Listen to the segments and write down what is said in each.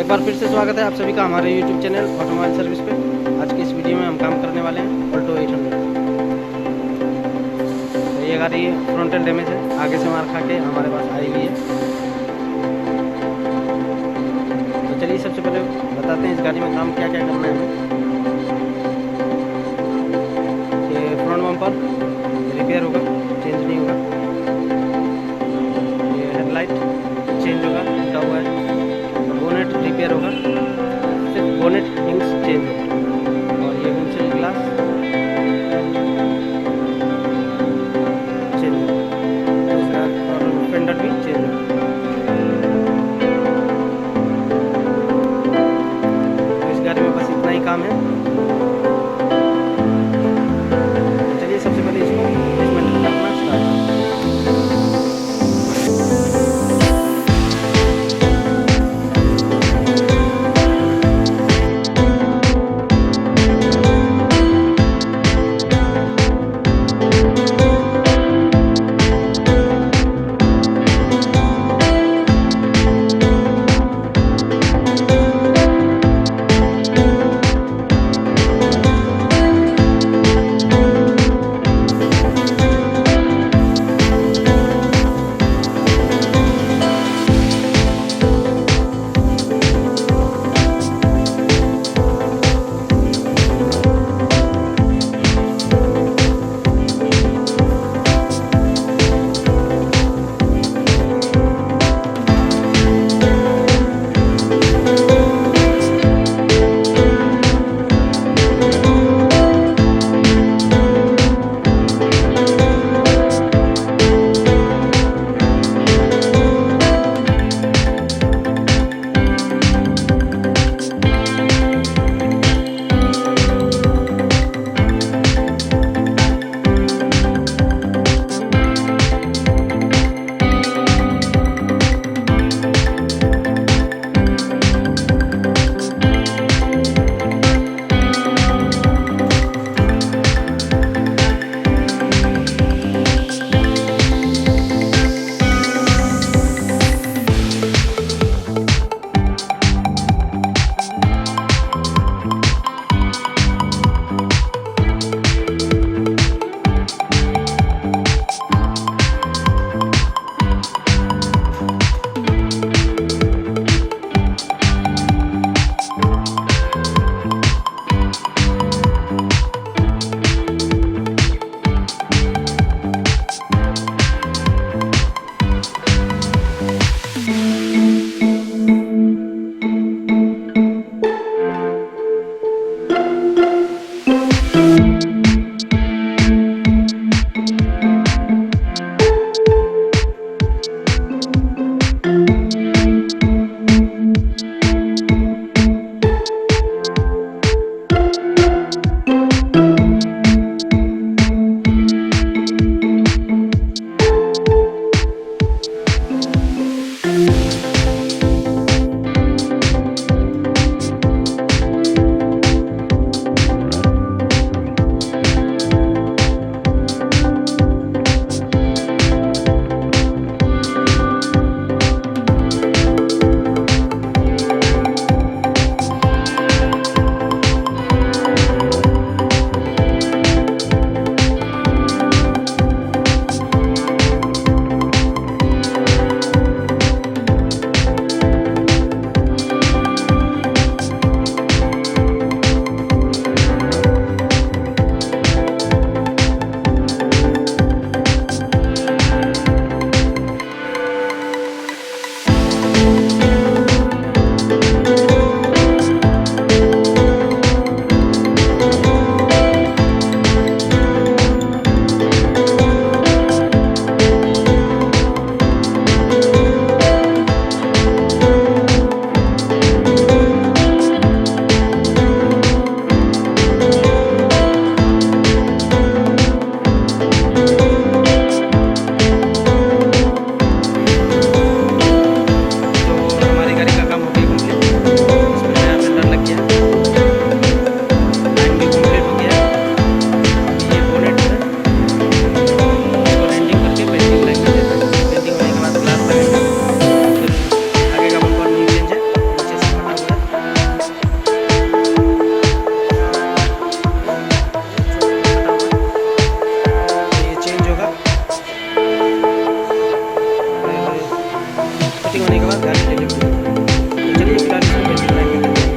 एक बार फिर से स्वागत है आप सभी का हमारे YouTube चैनल ऑटोमोबाइल सर्विस पे। आज की इस वीडियो में हम काम करने वाले हैं ऑल्टो 800। तो ये गाड़ी फ्रंटल डैमेज है, आगे से मार खा के हमारे पास आई हुई है। तो चलिए सबसे पहले बताते हैं इस गाड़ी में काम क्या क्या करना है हमें। ये फ्रंट बम्पर रिपेयर होगा, चेंज नहीं होगा। ये हेडलाइट चेंज होगा, टूटा हुआ है। बोनेट रिपेयर होगा, सिर्फ बोनेट हिंग्स चेंज होगा। और ये विंडशील्ड ग्लास चेंज होगा, और फेंडर भी चेंज होगा। तो इस गाड़ी में बस इतना ही काम है। चलिए सबसे पहले इसको डिसमेंटल करना स्टार्ट। फिटिंग होने के बाद गाड़ी डिलीवरी होगी। तो चलिए फिलहाल इसको पेंटिंग लाइन पे करते हैं।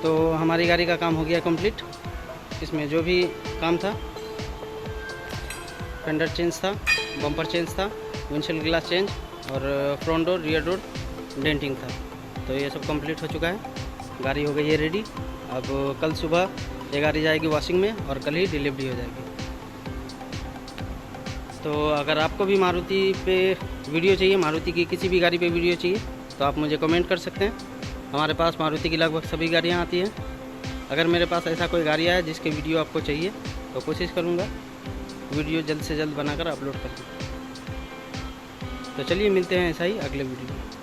तो हमारी गाड़ी का काम हो गया कंप्लीट। इसमें जो भी काम था, फेंडर चेंज था, बम्पर चेंज था, विंडशील्ड ग्लास चेंज और front door rear door denting था। तो ये सब कंप्लीट हो चुका है। गाड़ी हो गई है रेडी। अब कल सुबह ये गाड़ी जाएगी वॉशिंग में और कल ही डिलीवरी हो जाएगी। तो अगर आपको भी मारुति पे वीडियो चाहिए, मारुति की किसी भी गाड़ी पे वीडियो चाहिए, तो आप मुझे कमेंट कर सकते हैं। हमारे पास मारुति की लगभग सभी गाड़ियाँ आती हैं। अगर मेरे पास ऐसा कोई गाड़ी आया जिसके वीडियो आपको चाहिए तो कोशिश करूँगा वीडियो जल्द से जल्द बनाकर अपलोड कर दूँ। तो चलिए मिलते हैं ऐसा ही अगले वीडियो में।